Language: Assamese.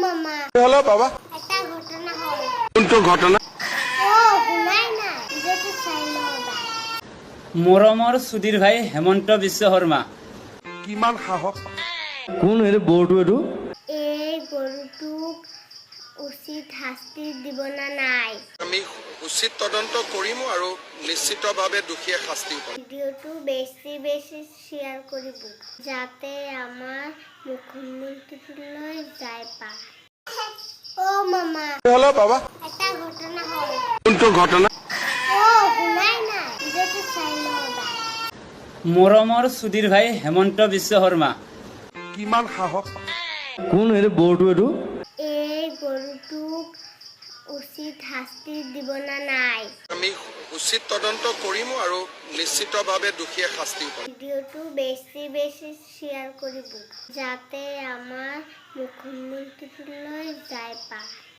মামা হলো বাবা একটা ঘটনা হলো কোনটো ঘটনা ও শুনাই না ভিডিওটো চাই লবা মৰমৰ সুধীৰ ভাই হেমন্ত বিশ্ব শৰ্মা কিমান সাহস কোন এই বড়টো এইটো এই গৰুটোক উচিত শাস্তি দিব না নাই আমি উচিত তদন্ত কৰিম আৰু নিশ্চিতভাৱে দোষীয়ে শাস্তি পাব ভিডিওটো বেছি বেছি শ্বেয়াৰ কৰিব যাতে আমাৰ মুখ্যমন্ত্ৰীলৈ যায় পায় ও মামা হলো বাবা একটা ঘটনা হলো কোনটো ঘটনা ও শুনাই না ভিডিওটো চাই লবা মৰমৰ সুধীৰ ভাই হেমন্ত বিশ্ব শৰ্মা কিমান সাহস কোন এই বড়টো এইটো এই গৰুটোক উচিত শাস্তি দিব না নাই আমি উচিত তদন্ত কৰিম আৰু নিশ্চিতভাৱে দোষীয়ে শাস্তি পাব ভিডিওটো বেছি বেছি শ্বেয়াৰ কৰিব যাতে আমাৰ মুখ্যমন্ত্ৰীলৈ যায় পায়